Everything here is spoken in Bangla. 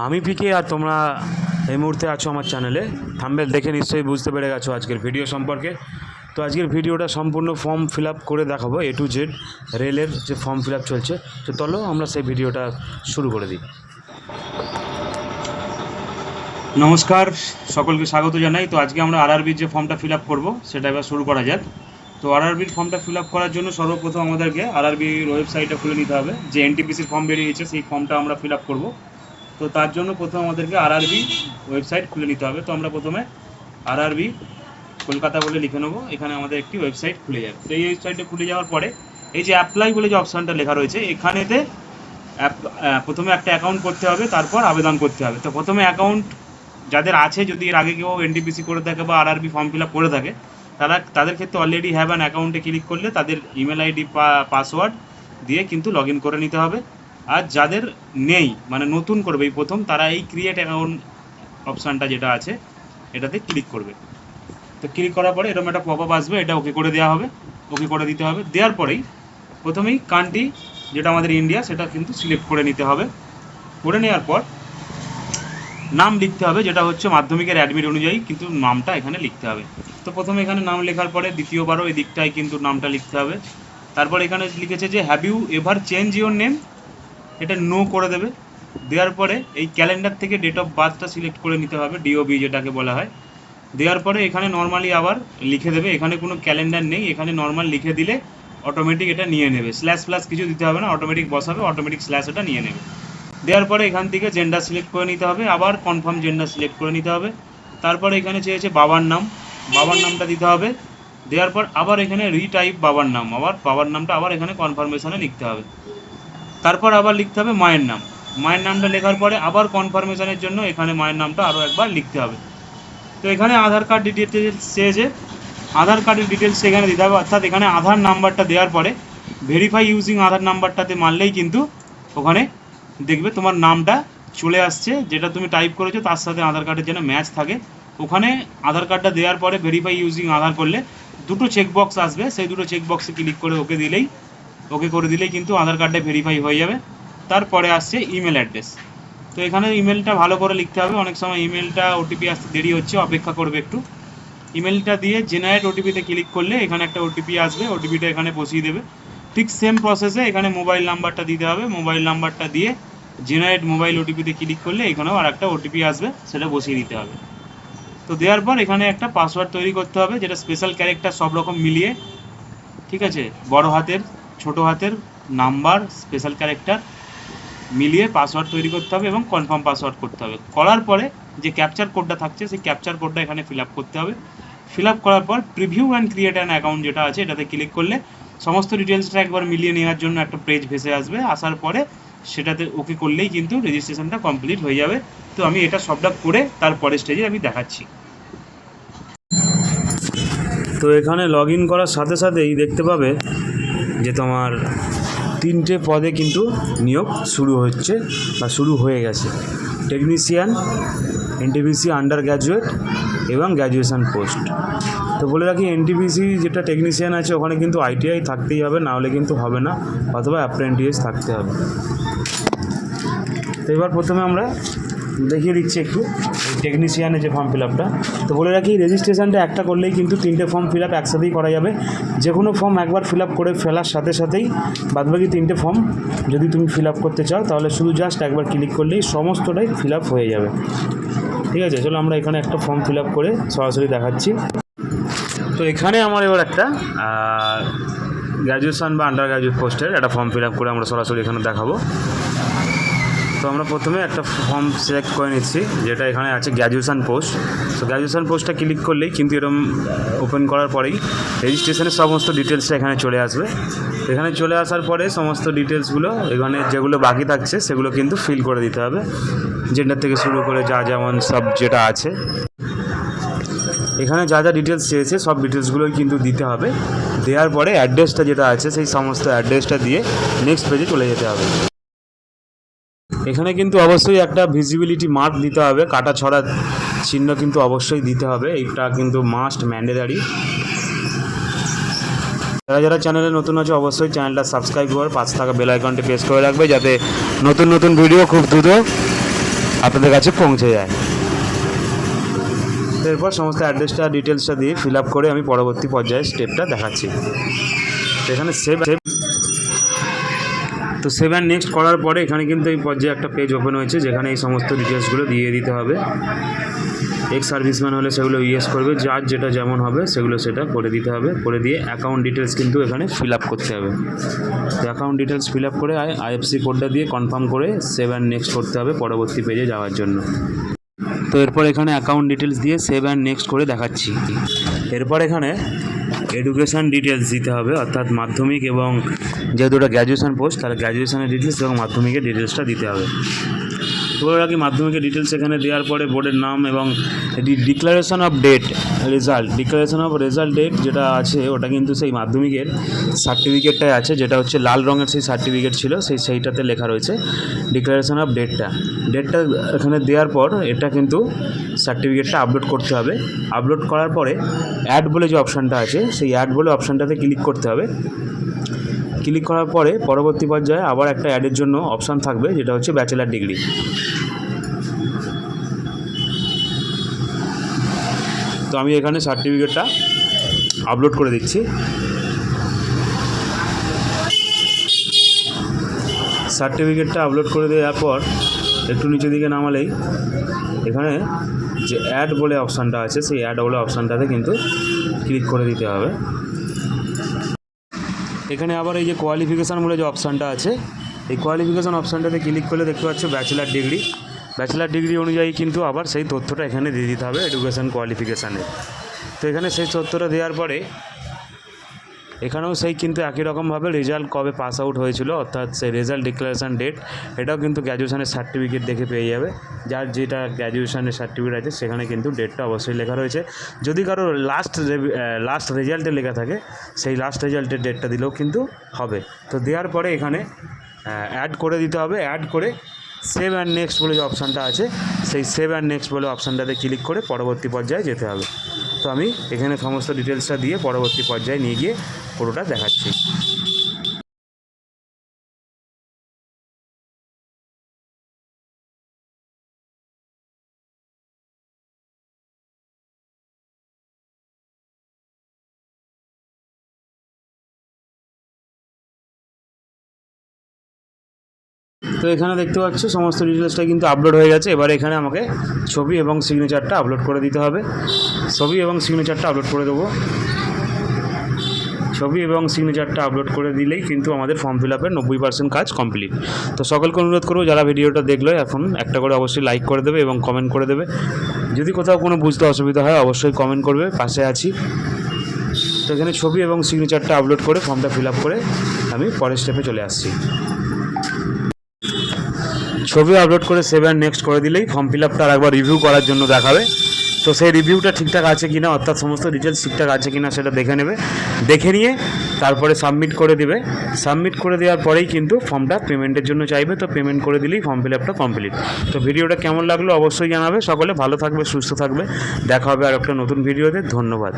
আমি পিকে আর তোমরা এই মুহূর্তে আছো আমার চ্যানেলে। থাম্বনেল দেখে নিশ্চয়ই বুঝতে পেরে গেছো আজকের ভিডিও সম্পর্কে। তো আজকের ভিডিওটা সম্পূর্ণ ফর্ম ফিল আপ করে দেখাবো, A to Z রেলের যে ফর্ম ফিল আপ চলছে। তো চলো আমরা সেই ভিডিওটা শুরু করে দিই। নমস্কার, সকলকে স্বাগত জানাই। তো আজকে আমরা আরআরবির যে ফর্মটা ফিল আপ করবো সেটা এবার শুরু করা যাক। তো আরআরবির ফর্মটা ফিল আপ করার জন্য সর্বপ্রথম আমাদেরকে আরআরবির ওয়েবসাইটটা খুলে নিতে হবে। যে এনটিপিসির ফর্ম বেরিয়েছে সেই ফর্মটা আমরা ফিল আপ করবো। তো তার জন্য প্রথমে আমাদেরকে আরআরবি ওয়েবসাইট খুলে নিতে হবে। তো আমরা প্রথমে আরআরবি কলকাতা বলে লিখে নেবো। এখানে আমাদের একটি ওয়েবসাইট খুলে যাবে। তো এই ওয়েবসাইটে খুলে যাওয়ার পরে এই যে অ্যাপ্লাই বলে যে অপশানটা লেখা রয়েছে, এখানেতে প্রথমে একটা অ্যাকাউন্ট করতে হবে, তারপর আবেদন করতে হবে। তো প্রথমে অ্যাকাউন্ট যাদের আছে, যদি এর আগে কেউ এনটিপিসি করে থাকে বা আরআরবি ফর্ম ফিল আপ করে থাকে, তাদের ক্ষেত্রে অলরেডি হ্যাভ অ্যান অ্যাকাউন্টে ক্লিক করলে তাদের ইমেল আইডি পাসওয়ার্ড দিয়ে কিন্তু লগ ইন করে নিতে হবে। আর যাদের নেই, মানে নতুন করবে এই প্রথম, তারা এই ক্রিয়েট অ্যাকাউন্ট অপশানটা যেটা আছে এটাতে ক্লিক করবে। তো ক্লিক করার পরে এরকম একটা পপ আপ আসবে, এটা ওকে করে দেওয়া হবে, ওকে করে দিতে হবে। দেওয়ার পরেই প্রথমেই কান্ট্রি যেটা আমাদের ইন্ডিয়া সেটা কিন্তু সিলেক্ট করে নিতে হবে। করে নেওয়ার পর নাম লিখতে হবে, যেটা হচ্ছে মাধ্যমিকের অ্যাডমিট অনুযায়ী কিন্তু নামটা এখানে লিখতে হবে। তো প্রথমে এখানে নাম লেখার পরে দ্বিতীয়বারও এই দিকটায় কিন্তু নামটা লিখতে হবে। তারপর এখানে লিখেছে যে have you ever change your name, এটা নো করে দেবে। দেওয়ার পরে এই ক্যালেন্ডার থেকে ডেট অফ বার্থটা সিলেক্ট করে নিতে হবে, ডিওবি যেটাকে বলা হয়। দেওয়ার পরে এখানে নর্মালি আবার লিখে দেবে, এখানে কোনো ক্যালেন্ডার নেই, এখানে নর্মাল লিখে দিলে অটোমেটিক এটা নিয়ে নেবে। স্ল্যাশ প্লাস কিছু দিতে হবে না, অটোমেটিক বসাবে, অটোমেটিক স্ল্যাশ এটা নিয়ে নেবে। দেওয়ার পরে এখান থেকে জেন্ডার সিলেক্ট করে নিতে হবে, আবার কনফার্ম জেন্ডার সিলেক্ট করে নিতে হবে। তারপরে এখানে চেয়েছে বাবার নাম, বাবার নামটা দিতে হবে। দেওয়ার পর আবার এখানে রিটাইপ বাবার নাম, আবার বাবার নামটা আবার এখানে কনফার্মেশনে লিখতে হবে। তারপর আবার লিখতে হবে মায়ের নাম, মায়ের নামটা লেখার পরে আবার কনফার্মেশনের জন্য এখানে মায়ের নামটা আরও একবার লিখতে হবে। তো এখানে আধার কার্ড ডিটেলস চেয়েছে, আধার কার্ডের ডিটেলস এখানে দিতে হবে। অর্থাৎ এখানে আধার নাম্বারটা দেওয়ার পরে ভেরিফাই ইউজিং আধার নাম্বারটাতে মারলেই কিন্তু ওখানে দেখবে তোমার নামটা চলে আসছে, যেটা তুমি টাইপ করেছো তার সাথে আধার কার্ডের যেন ম্যাচ থাকে। ওখানে আধার কার্ডটা দেওয়ার পরে ভেরিফাই ইউজিং আধার করলে দুটো চেকবক্স আসবে, সেই দুটো চেকবক্সে ক্লিক করে ওকে করে দিলেই কিন্তু আধার কার্ডটা ভেরিফাই হয়ে যাবে। তারপরে আসছে ইমেল অ্যাড্রেস। তো এখানে ইমেলটা ভালো করে লিখতে হবে, অনেক সময় ইমেলটা ওটিপি আসতে দেরি হচ্ছে, অপেক্ষা করবে একটু। ইমেলটা দিয়ে জেনারেট ওটিপিতে ক্লিক করলে এখানে একটা ওটিপি আসবে, ওটিপিটা এখানে বসিয়ে দেবে। ঠিক সেম প্রসেসে এখানে মোবাইল নাম্বারটা দিতে হবে, মোবাইল নাম্বারটা দিয়ে জেনারেট মোবাইল ওটিপিতে ক্লিক করলে এখানেও আর একটা ওটিপি আসবে, সেটা বসিয়ে দিতে হবে। তো দেওয়ার পর এখানে একটা পাসওয়ার্ড তৈরি করতে হবে, যেটা স্পেশাল ক্যারেক্টার সব রকম মিলিয়ে, ঠিক আছে, বড় হাতের ছোট হাতের নাম্বার স্পেশাল ক্যারেক্টার মিলিয়ে পাসওয়ার্ড তৈরি করতে হবে এবং কনফার্ম পাসওয়ার্ড করতে হবে। করার পরে যে ক্যাপচার কোডটা থাকছে সেই ক্যাপচার কোডটা এখানে ফিল আপ করতে হবে। ফিল আপ করার পর preview and create an account যেটা আছে এটাতে ক্লিক করলে সমস্ত ডিটেলসটা একবার মিলিয়ে নেওয়ার জন্য একটা পেজ ভেসে আসবে। আসার পরে সেটাতে ওকে করলেই কিন্তু রেজিস্ট্রেশনটা কমপ্লিট হয়ে যাবে। তো আমি এটা সবটা করে তারপরে স্টেজে আমি দেখাচ্ছি। তো এখানে লগ ইন করার সাথে সাথেই দেখতে পাবে যে তোমার 3টে পদে কিন্তু নিয়োগ শুরু হচ্ছে বা শুরু হয়ে গেছে। টেকনিশিয়ান, এনটিপিসি আন্ডার গ্র্যাজুয়েট এবং গ্র্যাজুয়েশান পোস্ট। তো বলে রাখি, এনটিপিসি যেটা টেকনিশিয়ান আছে ওখানে কিন্তু আইটিআই থাকতেই হবে, নাহলে কিন্তু হবে না, অথবা অ্যাপ্রেন্টিস থাকতে হবে। তো এবার প্রথমে আমরা দেখিয়ে দিচ্ছি একটু টেকনিশিয়ানের যে ফর্ম ফিল আপটা। তো বলে রাখি, রেজিস্ট্রেশনটা একটা করলেই কিন্তু 3টে ফর্ম ফিল আপ একসাথেই করা যাবে। যে কোনো ফর্ম একবার ফিল আপ করে ফেলার সাথে সাথেই বাদবাকি 3টে ফর্ম যদি তুমি ফিল আপ করতে চাও তাহলে শুধু জাস্ট একবার ক্লিক করলেই সমস্তটাই ফিল আপ হয়ে যাবে। ঠিক আছে, চলো আমরা এখানে একটা ফর্ম ফিল আপ করে সরাসরি দেখাচ্ছি। তো এখানে আমার এবার একটা গ্র্যাজুয়েশান বা আন্ডার গ্র্যাজুয়েট পোস্টের একটা ফর্ম ফিল আপ করে আমরা সরাসরি এখানে দেখাবো। তো আমরা প্রথমে একটা ফর্ম সিলেক্ট করে নিচ্ছি, যেটা এখানে আছে গ্র্যাজুয়েশান পোস্ট। তো গ্র্যাজুয়েশান পোস্টটা ক্লিক করলেই কিন্তু এরকম ওপেন করার পরেই রেজিস্ট্রেশনের সমস্ত ডিটেলসটা এখানে চলে আসবে। এখানে চলে আসার পরে সমস্ত ডিটেলসগুলো এখানে যেগুলো বাকি থাকছে সেগুলো কিন্তু ফিল করে দিতে হবে, জেন্ডার থেকে শুরু করে যা যেমন সব যেটা আছে এখানে যা যা ডিটেলস চেয়েছে সব ডিটেলসগুলোই কিন্তু দিতে হবে। দেওয়ার পরে অ্যাড্রেসটা যেটা আছে সেই সমস্ত অ্যাড্রেসটা দিয়ে নেক্সট পেজে চলে যেতে হবে। এখানে কিন্তু অবশ্যই একটা ভিজিবিলিটি মার্ক দিতে হবে, কাটা ছড়া চিহ্ন কিন্তু অবশ্যই দিতে হবে, এইটা কিন্তু মাস্ট ম্যান্ডেটারি। যারা যারা চ্যানেলে নতুন আছে অবশ্যই চ্যানেলটা সাবস্ক্রাইব করে পাশে থাকা বেল আইকনটি প্রেস করে রাখবে, যাতে নতুন নতুন ভিডিও খুব দ্রুত আপনাদের কাছে পৌঁছে যায়। এরপর সমস্ত অ্যাড্রেসটা ডিটেলসটা দিয়ে ফিল আপ করে আমি পরবর্তী পর্যায়ে স্টেপটা দেখাচ্ছি। তো এখানে সেভ অ্যান্ড নেক্সট করার পরে এখানে কিন্তু এই পর্যায়ে একটা পেজ ওপেন হয়েছে, যেখানে এই সমস্ত ডিটেলসগুলো দিয়ে দিতে হবে। এক্স সার্ভিসম্যান হলে সেগুলো ইয়েস করবে, যার যেটা যেমন হবে সেগুলো সেটা করে দিতে হবে। করে দিয়ে অ্যাকাউন্ট ডিটেলস কিন্তু এখানে ফিল আপ করতে হবে। তো অ্যাকাউন্ট ডিটেলস ফিল আপ করে আইএফসি কোডটা দিয়ে কনফার্ম করে সেভ অ্যান্ড নেক্সট করতে হবে পরবর্তী পেজে যাওয়ার জন্য। তো এরপর এখানে অ্যাকাউন্ট ডিটেলস দিয়ে সেভ অ্যান্ড নেক্সট করে দেখাচ্ছি। এরপর এখানে এডুকেশান ডিটেলস দিতে হবে, অর্থাৎ মাধ্যমিক এবং যেহেতু ওটা গ্র্যাজুয়েশান পোস্ট, তাহলে গ্র্যাজুয়েশানের ডিটেলস এবং মাধ্যমিকের ডিটেলসটা দিতে হবে। তো আর কি মাধ্যমিকের ডিটেলস এখানে দেওয়ার পরে বোর্ডের নাম এবং ডিক্লারেশন অফ ডেট যেটা আছে ওটা কিন্তু সেই মাধ্যমিকের সার্টিফিকেটটাই আছে, যেটা হচ্ছে লাল রঙের সেই সার্টিফিকেট ছিল, সেইটাতে লেখা রয়েছে ডিক্লারেশন অফ ডেটটা এখানে দেওয়ার পর এটা কিন্তু সার্টিফিকেটটা আপলোড করতে হবে। আপলোড করার পরে অ্যাড বলে যে অপশানটা আছে, সেই অ্যাড বলে অপশানটাতে ক্লিক করতে হবে। ক্লিক করার পরে পরবর্তী পর্যায়ে আবার একটা অ্যাডের জন্য অপশান থাকবে, যেটা হচ্ছে ব্যাচেলার ডিগ্রি। তো আমি এখানে সার্টিফিকেটটা আপলোড করে দিচ্ছি। সার্টিফিকেটটা আপলোড করে দেওয়ার পর একটু নিচের দিকে নামালেই এখানে যে অ্যাড বলে অপশানটা আছে, সেই অ্যাড বলে অপশানটাতে কিন্তু ক্লিক করে দিতে হবে। এখানে আবার এই যে কোয়ালিফিকেশান বলে যে অপশানটা আছে, এই কোয়ালিফিকেশান অপশানটাতে ক্লিক করলে দেখতে পাচ্ছ ব্যাচেলার ডিগ্রি অনুযায়ী কিন্তু আবার সেই তথ্যটা এখানে দিয়ে দিতে হবে এডুকেশান কোয়ালিফিকেশানে। তো এখানে সেই তথ্যটা দেওয়ার পরে এখানেও সেই কিন্তু একই রকমভাবে রেজাল্ট কবে পাস আউট হয়েছিল, অর্থাৎ সেই রেজাল্ট ডিক্লারেশান ডেট, এটাও কিন্তু গ্র্যাজুয়েশানের সার্টিফিকেট দেখে পেয়ে যাবে। যার যেটা গ্র্যাজুয়েশানের সার্টিফিকেট আছে সেখানে কিন্তু ডেটটা অবশ্যই লেখা রয়েছে। যদি কারো লাস্ট রেজাল্টে লেখা থাকে, সেই লাস্ট রেজাল্টের ডেটটা দিলেও কিন্তু হবে। তো দেওয়ার পরে এখানে অ্যাড করে দিতে হবে। অ্যাড করে সেভ অ্যান্ড নেক্সট বলে যে অপশানটা আছে, সেই সেভ অ্যান্ড নেক্সট বলে অপশানটাতে ক্লিক করে পরবর্তী পর্যায়ে যেতে হবে। তো আমি এখানে সমস্ত ডিটেলসটা দিয়ে পরবর্তী পর্যায়ে নিয়ে গিয়ে পুরোটা দেখাচ্ছি। তো এখানে দেখতে পাচ্ছ সমস্ত ডিটেলসটা কিন্তু আপলোড হয়ে গেছে। এবারে এখানে আমাকে ছবি এবং সিগনেচারটা আপলোড করে দিতে হবে। ছবি এবং সিগনেচারটা আপলোড করে দেবো। ছবি এবং সিগনেচারটা আপলোড করে দিলেই কিন্তু আমাদের ফর্ম ফিল আপের 90% কাজ কমপ্লিট। তো সকলকে অনুরোধ করবো যারা ভিডিওটা দেখলো এখন একটা করে অবশ্যই লাইক করে দেবে এবং কমেন্ট করে দেবে। যদি কোথাও কোনো বুঝতে অসুবিধা হয় অবশ্যই কমেন্ট করবে, পাশে আছি। তো এখানে ছবি এবং সিগনেচারটা আপলোড করে ফর্মটা ফিল আপ করে আমি পরের স্টেপে চলে আসছি। ছবি আপলোড করে সেভ অ্যান্ড নেক্সট করে দিলেই ফর্ম ফিল আপটা আরেকবার রিভিউ করার জন্য দেখাবে। তো সেই রিভিউটা ঠিকঠাক আছে কিনা, অর্থাৎ সমস্ত ডিটেলস ঠিকঠাক আছে কিনা সেটা দেখে নেবে। দেখে নিয়ে তারপরে সাবমিট করে দেবে। সাবমিট করে দেওয়ার পরেই কিন্তু ফর্মটা পেমেন্টের জন্য চাইবে। তো পেমেন্ট করে দিলেই ফর্ম ফিল আপটা কমপ্লিট। তো ভিডিওটা কেমন লাগলো অবশ্যই জানাবে। সকলে ভালো থাকবে, সুস্থ থাকবে। দেখা হবে আর একটা নতুন ভিডিওতে। ধন্যবাদ।